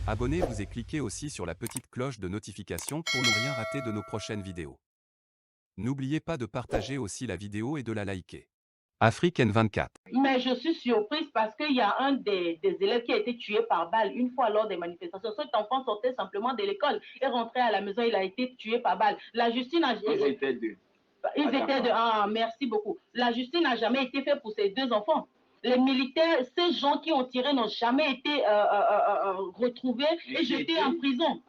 Abonnez-vous et cliquez aussi sur la petite cloche de notification pour ne rien rater de nos prochaines vidéos. N'oubliez pas de partager aussi la vidéo et de la liker. Afrique N24. Mais je suis surprise parce qu'il y a un des élèves qui a été tué par balle une fois lors des manifestations. Cet enfant sortait simplement de l'école et rentrait à la maison, il a été tué par balle. La justice n'a Ils étaient deux. Ils étaient deux. Ah, merci beaucoup. La justice n'a jamais été faite pour ces deux enfants. Les militaires, ces gens qui ont tiré n'ont jamais été retrouvés et jetés en prison.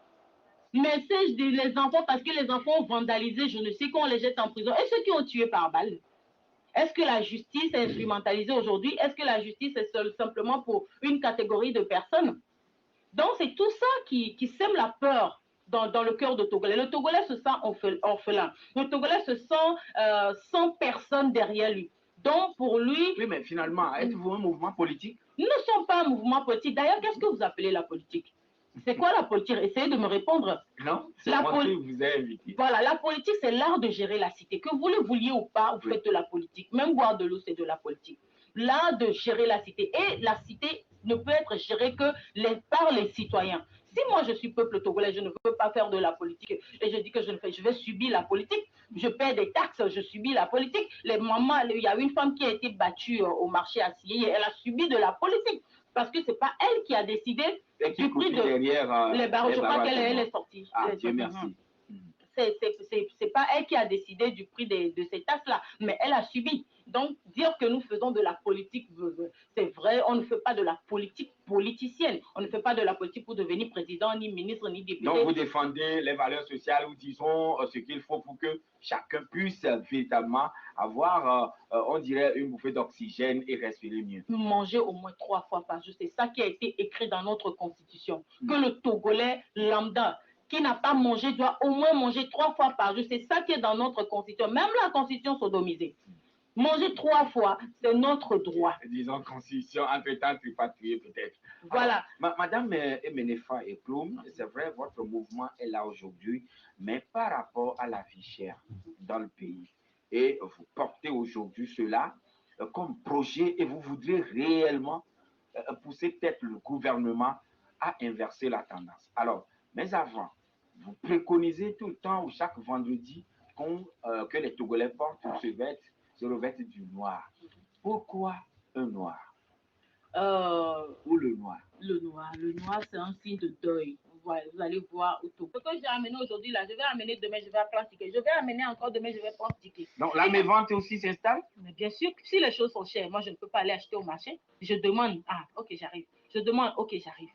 Mais c'est les enfants, parce que les enfants ont vandalisé, je ne sais qu'on les jette en prison. Et ceux qui ont tué par balle? Est-ce que la justice est instrumentalisée aujourd'hui? Est-ce que la justice est simplement pour une catégorie de personnes? Donc, c'est tout ça qui sème la peur dans le cœur de Togolais. Le Togolais se sent orphelin. Le Togolais se sent sans personne derrière lui. Donc, pour lui... Oui, mais finalement, êtes-vous un mouvement politique? Nous ne sommes pas un mouvement politique. D'ailleurs, qu'est-ce que vous appelez la politique? C'est quoi la politique? Essayez de me répondre. Non, c'est moi qui vous ai invité. Voilà, la politique, c'est l'art de gérer la cité. Que vous le vouliez ou pas, vous faites de la politique. Même boire de l'eau, c'est de la politique. L'art de gérer la cité. Et la cité ne peut être gérée que par les citoyens. Si moi, je suis peuple togolais, je ne veux pas faire de la politique et je dis que je vais subir la politique, je paie des taxes, je subis la politique. Les mamans, il y a une femme qui a été battue au marché à Sillé, elle a subi de la politique. Parce que ce n'est pas elle qui a décidé du prix de les barreaux. Je crois qu'elle est sortie. Ah, Dieu merci. C'est pas elle qui a décidé du prix de ces tasses-là, mais elle a subi. Donc, dire que nous faisons de la politique, c'est vrai, on ne fait pas de la politique politicienne. On ne fait pas de la politique pour devenir président, ni ministre, ni député. Donc, vous défendez les valeurs sociales ou disons ce qu'il faut pour que chacun puisse véritablement avoir, on dirait, une bouffée d'oxygène et respirer mieux. Manger au moins 3 fois par jour, c'est ça qui a été écrit dans notre constitution. Que le Togolais lambda qui n'a pas mangé doit au moins manger 3 fois par jour. C'est ça qui est dans notre constitution. Même la constitution sodomisée. Manger 3 fois, c'est notre droit. Disons constitution entre-temps tripatriée peut-être. Voilà. Alors, Madame Emenefa Ekloum, c'est vrai, votre mouvement est là aujourd'hui, mais par rapport à la vie chère dans le pays, et vous portez aujourd'hui cela comme projet et vous voudrez réellement pousser peut-être le gouvernement à inverser la tendance. Alors, mais avant, vous préconisez tout le temps ou chaque vendredi que les Togolais portent ou se revêtent du noir. Pourquoi un noir ou le noir? Le noir, c'est un signe de deuil. Vous allez voir autour. Ce que j'ai amené aujourd'hui, là, je vais amener demain, je vais prendre ticket. Je vais amener encore demain, je vais prendre ticket. Donc, la mévente aussi s'installe? Mais bien sûr, si les choses sont chères, moi, je ne peux pas aller acheter au marché. Je demande, ah, ok, j'arrive. Je demande, ok, j'arrive.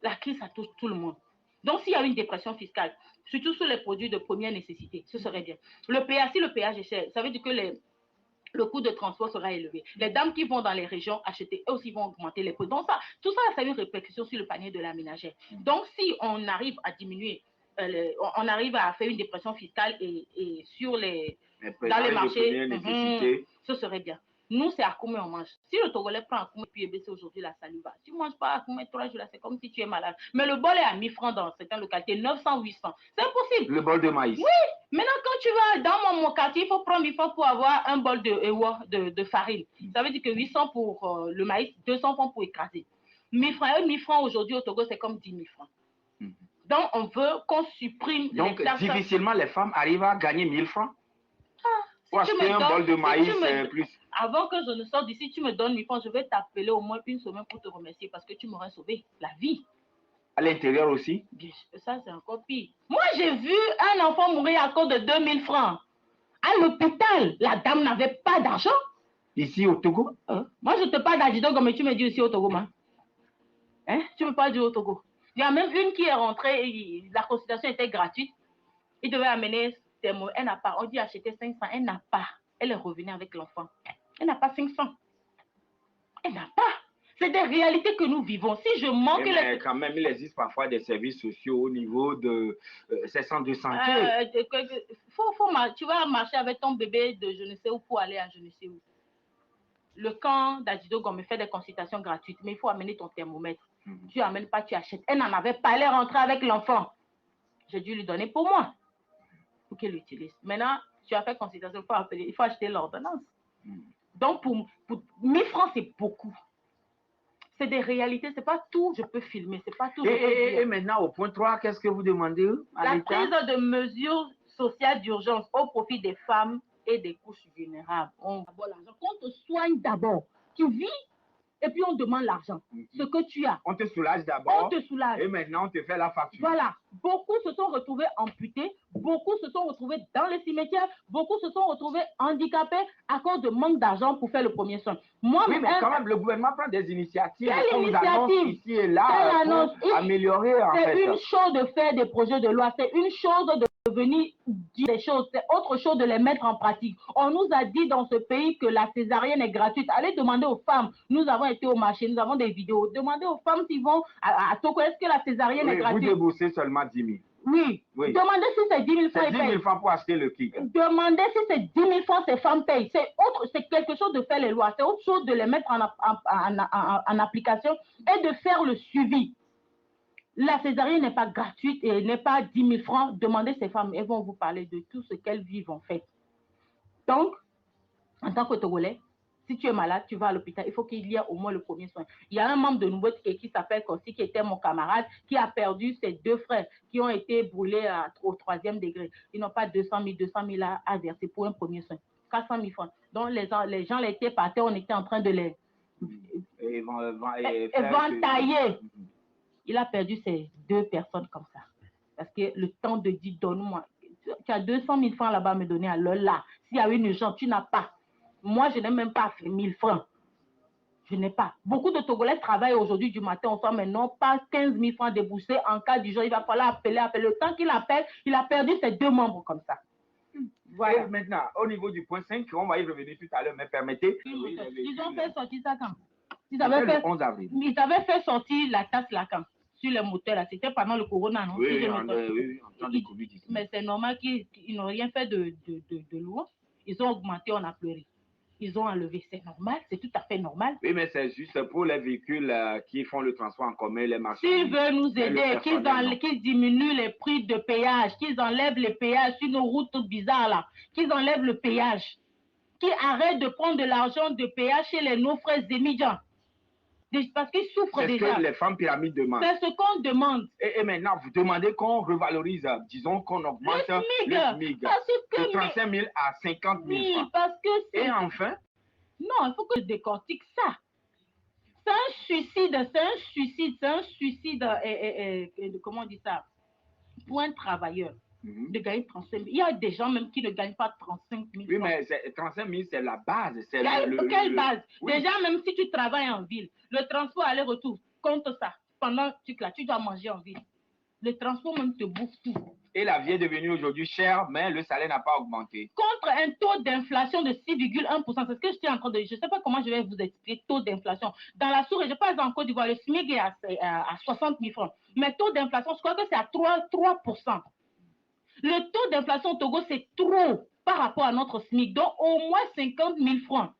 La crise, ça touche tout le monde. Donc, s'il y a une dépression fiscale, surtout sur les produits de première nécessité, ce serait bien. Le péage, si le péage est cher, ça veut dire que le coût de transport sera élevé. Les dames qui vont dans les régions acheter, eux aussi vont augmenter les prix. Donc, tout ça, ça a une répercussion sur le panier de la ménagère. Donc, si on arrive à diminuer, on arrive à faire une dépression fiscale et sur dans les marchés, ce serait bien. Nous, c'est à combien on mange. Si le Togolais prend à combien puis baisser aujourd'hui la saliva, tu ne manges pas à combien 3 jours là, c'est comme si tu es malade. Mais le bol est à 1000 francs dans certaines localités, 900, 800. C'est impossible. Le bol de maïs. Oui. Maintenant, quand tu vas dans mon quartier, il faut prendre 1000 francs pour avoir un bol de farine. Ça veut dire que 800 pour le maïs, 200 francs pour écraser. 1000 francs aujourd'hui au Togo, c'est comme 10 000 francs. Donc, on veut qu'on supprime. Donc, difficilement, les femmes arrivent à gagner 1000 francs. Pour acheter un bol de maïs plus. Avant que je ne sorte d'ici, tu me donnes 1000 francs, je vais t'appeler au moins une semaine pour te remercier parce que tu m'aurais sauvé la vie. À l'intérieur aussi? Bien sûr, ça, c'est encore pire. Moi, j'ai vu un enfant mourir à cause de 2000 francs. À l'hôpital, la dame n'avait pas d'argent. Ici au Togo? Moi, je te parle d'Adjidogo, mais tu me dis aussi au Togo, hein? Tu me parles du au Togo. Il y a même une qui est rentrée, la consultation était gratuite. Il devait amener ses mots. Elle n'a pas. On dit acheter 500. Elle n'a pas. Elle est revenue avec l'enfant. Elle n'a pas 500. Elle n'a pas. C'est des réalités que nous vivons. Si je manque... Mais quand même, il existe parfois des services sociaux au niveau de ces centres de santé. Tu vas marcher avec ton bébé de je ne sais où pour aller à je ne sais où. Le camp d'Adjidogo me fait des consultations gratuites, mais il faut amener ton thermomètre. Tu n'amènes pas, tu achètes. Elle n'en avait pas. Elle est rentrée avec l'enfant. J'ai dû lui donner pour moi, pour qu'elle l'utilise. Maintenant, tu as fait consultation, il faut acheter l'ordonnance. Donc, pour 1000 francs, c'est beaucoup. C'est des réalités, c'est pas tout je peux filmer, c'est pas tout je peux Et dire. maintenant, au point 3, qu'est-ce que vous demandez à La l'État? prise de mesures sociales d'urgence au profit des femmes et des couches vulnérables. On d'abord l'argent. Qu'on te soigne d'abord. Tu vis et puis on demande l'argent. Ce que tu as. On te soulage On d'abord te soulage. et maintenant on te fait la facture. Voilà. Beaucoup se sont retrouvés amputés, beaucoup se sont retrouvés dans les cimetières, beaucoup se sont retrouvés handicapés à cause de manque d'argent pour faire le premier soin. Moi, Oui, mais quand même, le gouvernement prend des initiatives. Quelle qu'on nous annonce initiative? ici et là Quelle annonce? pour améliorer en C'est fait. une chose de faire des projets de loi, c'est une chose de venir dire des choses, c'est autre chose de les mettre en pratique. On nous a dit dans ce pays que la césarienne est gratuite. Allez demander aux femmes, nous avons été au marché, nous avons des vidéos, demandez aux femmes s'ils vont à Togo, est-ce que la césarienne est Oui, vous gratuite? déboursez seulement 10 000. Oui. Oui. Demandez si c'est 10 000 francs. C'est 10 000 francs pour acheter le kit. Demandez si c'est 10 000 francs, ces femmes payent. C'est quelque chose de faire les lois, c'est autre chose de les mettre en application et de faire le suivi. La césarienne n'est pas gratuite et n'est pas 10 000 francs. Demandez ces femmes, elles vont vous parler de tout ce qu'elles vivent en fait. Donc, en tant que Togolais, si tu es malade, tu vas à l'hôpital, il faut qu'il y ait au moins le premier soin. Il y a un membre de Nouveau qui s'appelle Kossi, qui était mon camarade, qui a perdu ses 2 frères, qui ont été brûlés au 3e degré. Ils n'ont pas 200 000 à verser pour un premier soin. 400 000 francs. Donc, les gens l'étaient partis, on était en train de les éventailler. Il a perdu ces 2 personnes comme ça. Parce que le temps de dire, donne-moi. Tu as 200 000 francs là-bas à me donner, alors là, s'il y a une urgence, tu n'as pas. Moi, je n'ai même pas fait 1000 francs. Je n'ai pas. Beaucoup de Togolais travaillent aujourd'hui du matin au soir, mais n'ont pas 15 000 francs déboursés. En cas d'urgence, il va falloir appeler. Le temps qu'il appelle, il a perdu ses 2 membres comme ça. Voilà. Et maintenant, au niveau du point 5, on va y revenir tout à l'heure, mais permettez. Ils ont fait sortir ça quand? Ils avaient fait sortir la taxe là quand? Sur les moteurs là, c'était pendant le corona, non? Oui, en temps de Covid. Mais c'est normal qu'ils n'ont rien fait de lourd. Ils ont augmenté, on a pleuré. Ils ont enlevé, c'est normal, c'est tout à fait normal. Oui, mais c'est juste pour les véhicules qui font le transport en commun, les marchands. S'ils veulent nous aider, qu'ils diminuent les prix de péage, qu'ils enlèvent les péages sur nos routes bizarres là, qu'ils enlèvent le péage, qu'ils arrêtent de prendre de l'argent de péage chez nos frères émigrants. Parce qu'ils souffrent déjà. C'est ce que les femmes pyramides demandent. C'est ce qu'on demande. Et maintenant, vous demandez qu'on revalorise, disons qu'on augmente le SMIC de 35 000 à 50 000 oui, francs. Parce que et enfin? Non, il faut que je décortique ça. C'est un suicide, comment on dit ça? Pour un travailleur. De gagner 35 000. Il y a des gens même qui ne gagnent pas 35 000 francs. Oui, mais 35 000, c'est la base. Quelle base? Oui. Déjà, même si tu travailles en ville, le transport aller-retour, compte ça. Pendant que tu dois manger en ville. Le transport même te bouffe tout. Et la vie est devenue aujourd'hui chère, mais le salaire n'a pas augmenté. Contre un taux d'inflation de 6,1%, c'est ce que je suis en train de dire. Je ne sais pas comment je vais vous expliquer taux d'inflation. Dans la sous-région, pas en Côte d'Ivoire, le SMIC est à 60 000 francs. Mais taux d'inflation, je crois que c'est à 3%. Le taux d'inflation au Togo, c'est trop par rapport à notre SMIC. Donc, au moins 50 000 francs.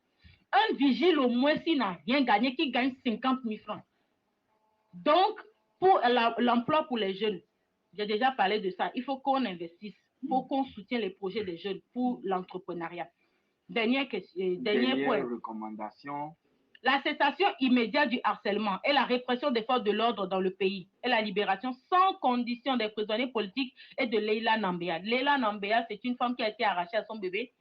Un vigile, au moins, s'il n'a rien gagné, qui gagne 50 000 francs. Donc, pour l'emploi pour les jeunes, j'ai déjà parlé de ça. Il faut qu'on investisse, il faut qu'on soutienne les projets des jeunes pour l'entrepreneuriat. Dernière point. Recommandation. La cessation immédiate du harcèlement et la répression des forces de l'ordre dans le pays et la libération sans condition des prisonniers politiques et de Leila Nambea. Leila Nambea, c'est une femme qui a été arrachée à son bébé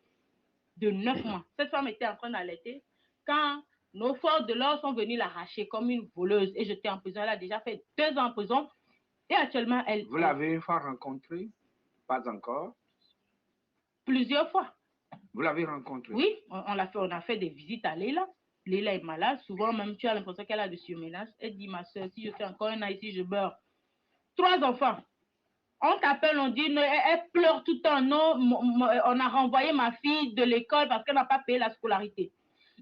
de 9 mois. Cette femme était en train d'allaiter quand nos forces de l'ordre sont venues l'arracher comme une voleuse et jetée en prison. Elle a déjà fait 2 ans en prison et actuellement elle... Vous l'avez une fois rencontrée? Pas encore? Plusieurs fois. Vous l'avez rencontrée? Oui, on a fait des visites à Leila. Leila est malade, souvent même tu as l'impression qu'elle a de surménage. Elle dit, ma soeur, si je fais encore un an ici, je meurs. 3 enfants. On t'appelle, on dit, elle pleure tout le temps. Non, on a renvoyé ma fille de l'école parce qu'elle n'a pas payé la scolarité.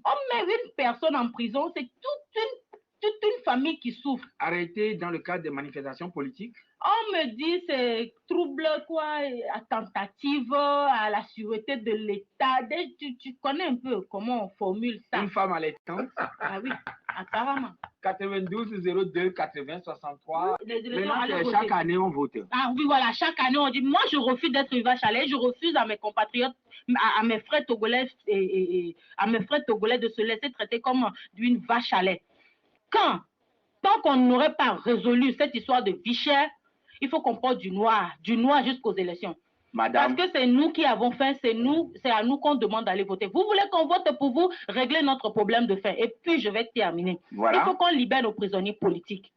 On met une personne en prison, c'est toute une famille qui souffre. Arrêtée dans le cadre des manifestations politiques? On me dit c'est trouble quoi, tentative à la sûreté de l'État. Tu connais un peu comment on formule ça. Une femme allaitante? Ah oui, apparemment. 92 02 80 63. Maintenant, chaque année, on vote. Ah oui, voilà, chaque année, on dit, moi, je refuse d'être une vache à lait, je refuse à mes compatriotes, à mes frères togolais, à mes frères togolais de se laisser traiter comme d'une vache à lait. Tant qu'on n'aurait pas résolu cette histoire de vie chère, il faut qu'on porte du noir jusqu'aux élections. Madame. Parce que c'est nous qui avons faim, c'est à nous qu'on demande d'aller voter. Vous voulez qu'on vote pour vous régler notre problème de faim. Et puis, je vais terminer. Voilà. Il faut qu'on libère nos prisonniers politiques.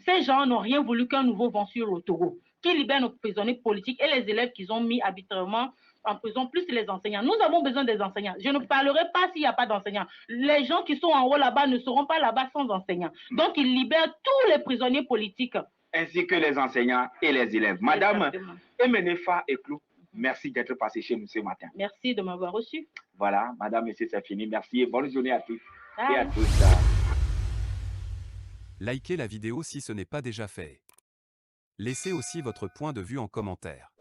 Ces gens n'ont rien voulu qu'un nouveau vent sur le taureau. Qui libère nos prisonniers politiques et les élèves qu'ils ont mis arbitrairement en prison, plus les enseignants. Nous avons besoin des enseignants. Je ne parlerai pas s'il n'y a pas d'enseignants. Les gens qui sont en haut là-bas ne seront pas là-bas sans enseignants. Donc, ils libèrent tous les prisonniers politiques. Ainsi que les enseignants et les élèves. Madame Emenefa Eklou, merci d'être passé chez nous ce matin. Merci de m'avoir reçu. Voilà, madame, messieurs, c'est fini. Merci et bonne journée à tous et à tous. Likez la vidéo si ce n'est pas déjà fait. Laissez aussi votre point de vue en commentaire.